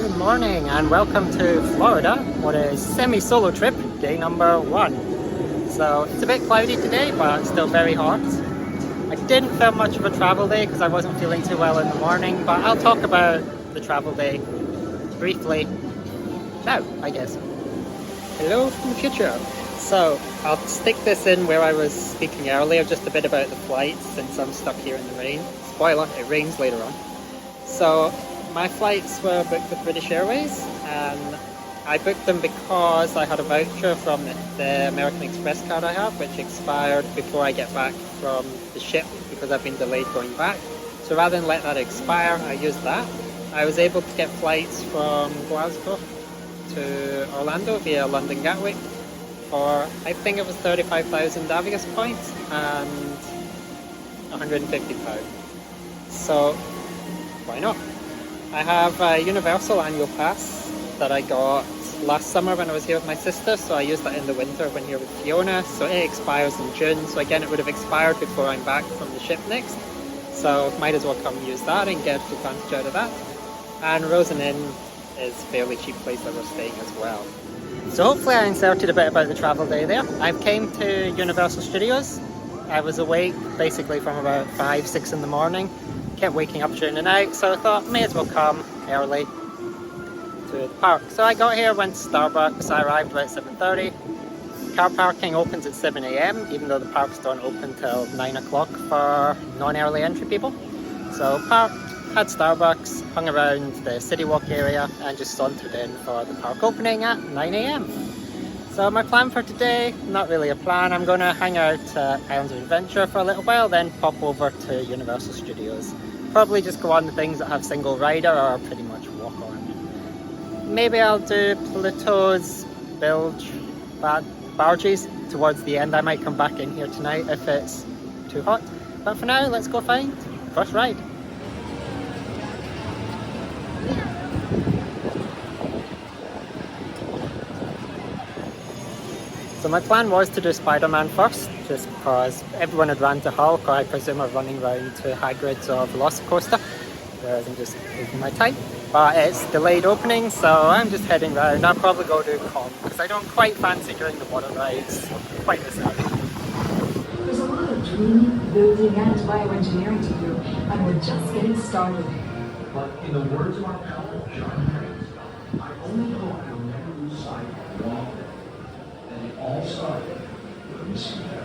Good morning and welcome to Florida on a semi-solo trip, day number 1. So it's a bit cloudy today but still very hot. I didn't film much of a travel day because I wasn't feeling too well in the morning, but I'll talk about the travel day briefly now, I guess. Hello from the future. So I'll stick this in where I was speaking earlier, just a bit about the flights since I'm stuck here in the rain. Spoiler, it rains later on. So my flights were booked with British Airways and I booked them because I had a voucher from the American Express card I have, which expired before I get back from the ship because I've been delayed going back. So rather than let that expire, I used that. I was able to get flights from Glasgow to Orlando via London Gatwick for, I think it was 35,000 Avios points and £150. So why not? I have a Universal annual pass that I got last summer when I was here with my sister, so I used that in the winter when here with Fiona, so it expires in June, so again it would have expired before I'm back from the ship next, so might as well come use that and get advantage out of that. And Rosen Inn is a fairly cheap place that we're staying as well. So hopefully I inserted a bit about the travel day there. I came to Universal Studios. I was awake basically from about 5-6 in the morning, kept waking up during the night, so I thought may as well come early to the park. So I got here, went to Starbucks, I arrived about 7:30. Car parking opens at 7 AM, even though the parks don't open till 9 o'clock for non-early entry people. So parked, had Starbucks, hung around the City Walk area and just sauntered in for the park opening at 9 AM. So my plan for today, not really a plan. I'm going to hang out at Islands of Adventure for a little while, then pop over to Universal Studios. Probably just go on the things that have single rider or pretty much walk on. Maybe I'll do Pluto's bilge barges towards the end. I might come back in here tonight if it's too hot. But for now, let's go find first ride. So my plan was to do Spider-Man first, just because everyone had ran to Hulk, or I presume are running around to Hagrids or Velocicoaster, whereas I'm just taking my time. But it's delayed opening, so I'm just heading round. I'll probably go do Kong, because I don't quite fancy doing the water rides quite this early. There's a lot of dreaming, building, and bioengineering to do, and we're just getting started. But in the words of our pal, John Hagrids, I only hope you'll never lose sight of one thing. And it all started with a mosquito.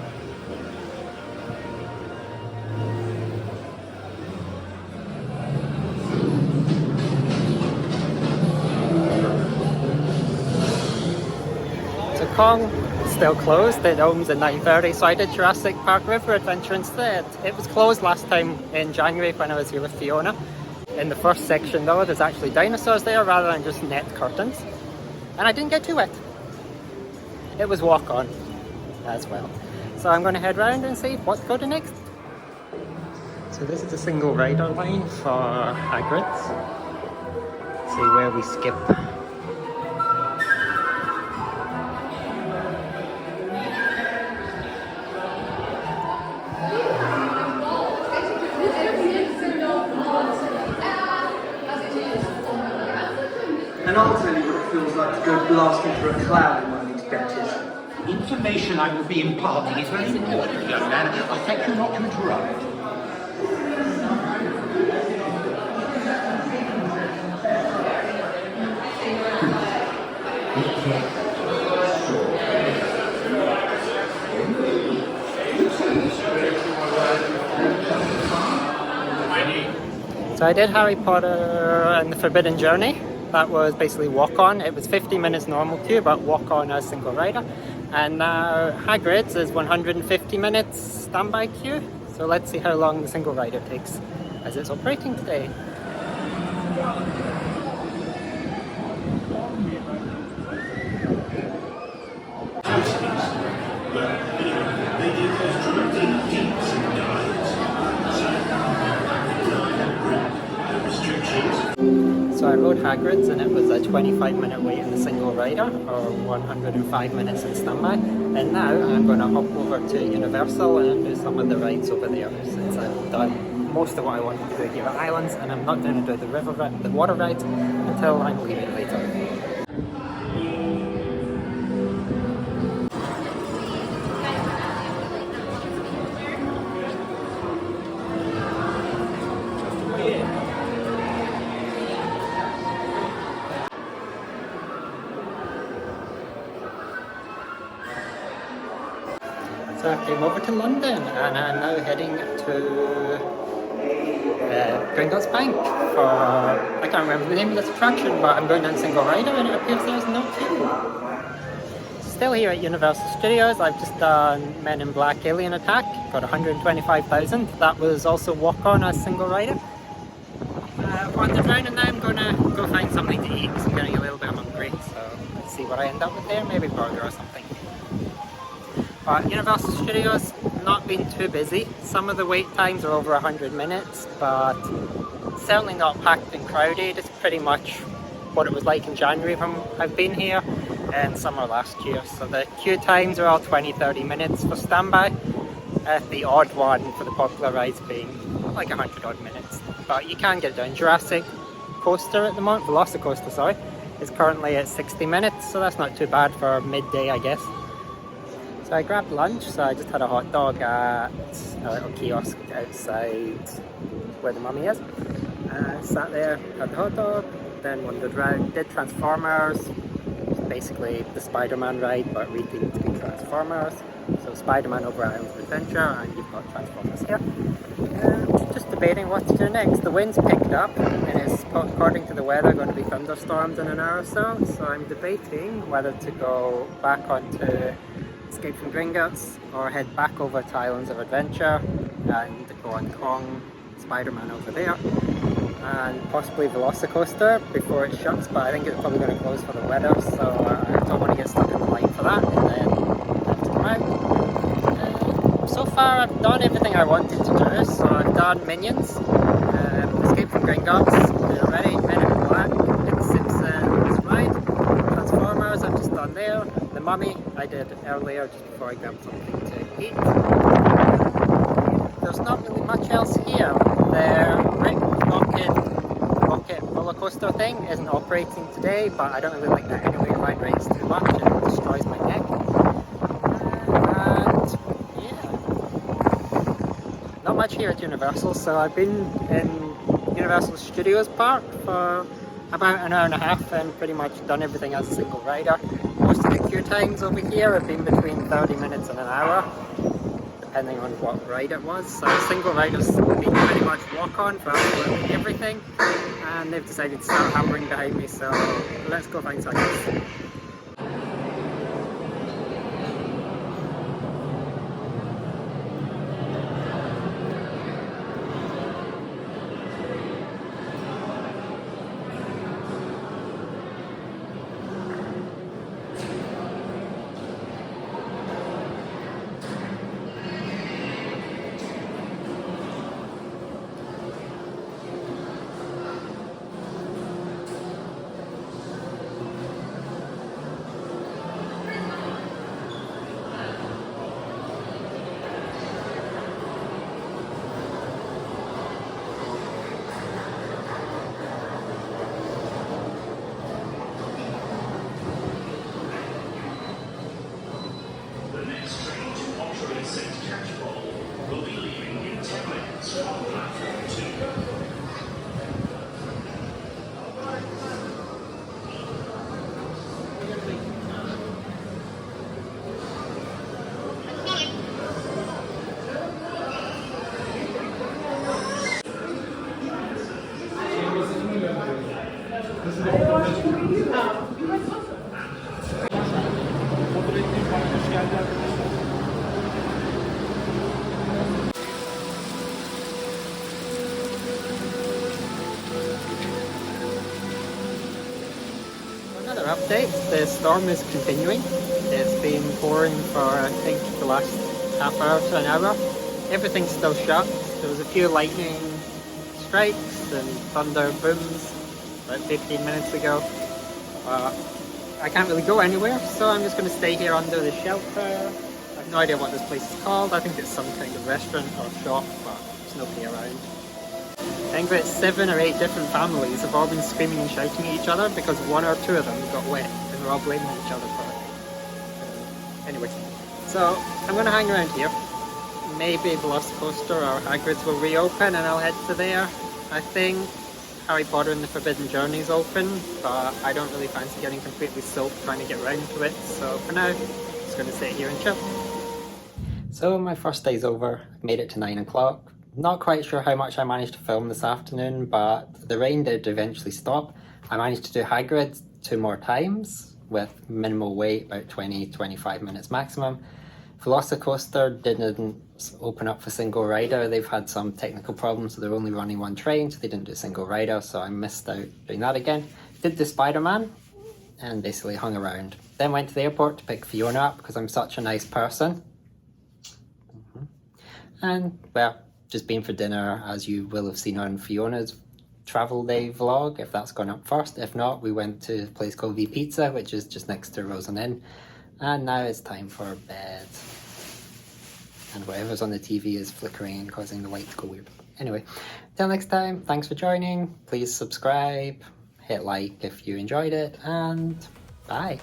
So Kong is still closed. It opens at 9:30, so I did Jurassic Park River Adventure instead. It was closed last time in January when I was here with Fiona. In the first section though, there's actually dinosaurs there rather than just net curtains. And I didn't get too wet. It was walk on as well. So I'm going to head round and see what to go to next. So this is a single rider line for Hagrids. See where we skip. And I'll tell you what it feels like to go blasting through a cloud in one of these benches. The information I will be imparting is very important, young man. I thank you not to interrupt. So I did Harry Potter and the Forbidden Journey. That was basically walk on. It was 50 minutes normal queue, but walk on as single rider. And now Hagrid's is 150 minutes standby queue. So let's see how long the single rider takes as it's operating today. So I rode Hagrid's and it was a 25-minute wait in the single rider, or 105 minutes in standby. And now I'm going to hop over to Universal and do some of the rides over there since I'm done most of what I wanted to do here at Islands, and I'm not going to do the water ride until I'm leaving later. So I came over to London and I'm now heading to Gringots Bank for, I can't remember the name of this attraction, but I'm going down single rider and it appears there's no queue. Still here at Universal Studios, I've just done Men in Black Alien Attack, got 125,000. That was also walk-on as single rider. Wandered around and now I'm going to go find something to eat because I'm getting a little bit hungry, so let's see what I end up with there, maybe burger or something. But Universal Studios, not been too busy. Some of the wait times are over 100 minutes, but certainly not packed and crowded. It's pretty much what it was like in January when I've been here and summer last year. So the queue times are all 20-30 minutes for standby, the odd one for the popular rides being like 100 odd minutes. But you can get it done. Jurassic Coaster at the moment, Velocicoaster, sorry, is currently at 60 minutes, so that's not too bad for midday, I guess. So I grabbed lunch, so I just had a hot dog at a little kiosk outside where the mummy is. Sat there, had the hot dog, then wandered around, did Transformers, basically the Spider-Man ride, but rethemed to be Transformers. So Spider-Man over Islands of Adventure, and you've got Transformers here. Just debating what to do next. The wind's picked up, and it's, according to the weather, going to be thunderstorms in an hour or so. So I'm debating whether to go back onto Escape from Gringots or head back over to Islands of Adventure and go on Kong, Spider-Man over there, and possibly Velocicoaster before it shuts, but I think it's probably going to close for the weather, so I don't want to get stuck in the line for that and then have to come out. So far I've done everything I wanted to do, so I've done Minions, Escape from Gringotts, already, Men in Black, The Simpsons ride, Transformers I've just done there, The Mummy I did earlier just before I grabbed something to eat. There's not really much else here. The rocket roller coaster thing isn't operating today, but I don't really like that anyway. It vibrates too much and it destroys my neck. And yeah, not much here at Universal. So I've been in Universal Studios Park for about an hour and a half and pretty much done everything as a single rider. Most of the queue times over here have been between 30 minutes and an hour, depending on what ride it was. So single riders been pretty much walk on for absolutely everything, and they've decided to start hammering behind me, so let's go find something else. Another update, the storm is continuing. It's been pouring for I think the last half hour to an hour. Everything's still shut. There was a few lightning strikes and thunder booms about 15 minutes ago. I can't really go anywhere, so I'm just going to stay here under the shelter. I have no idea what this place is called. I think it's some kind of restaurant or shop, but there's nobody around. I think about 7 or 8 different families have all been screaming and shouting at each other because 1 or 2 of them got wet and we're all blaming each other for it. Anyway, so I'm going to hang around here. Maybe Velocicoaster or Hagrids will reopen and I'll head to there. I think Harry Potter and the Forbidden Journey is open, but I don't really fancy getting completely soaked trying to get round to it, so for now, I'm just going to sit here and chill. So my first day's over, I've made it to 9 o'clock. Not quite sure how much I managed to film this afternoon, but the rain did eventually stop. I managed to do Hagrid 2 more times with minimal wait, about 20-25 minutes maximum. Velocicoaster didn't open up for single rider. They've had some technical problems, so they're only running 1 train, so they didn't do single rider, so I missed out doing that again. Did the Spider-Man and basically hung around. Then went to the airport to pick Fiona up because I'm such a nice person. And well, just been for dinner, as you will have seen on Fiona's travel day vlog, if that's gone up first. If not, we went to a place called V Pizza, which is just next to Rosen Inn. And now it's time for bed. And whatever's on the TV is flickering and causing the light to go weird. Anyway, till next time, thanks for joining. Please subscribe, hit like if you enjoyed it, and bye.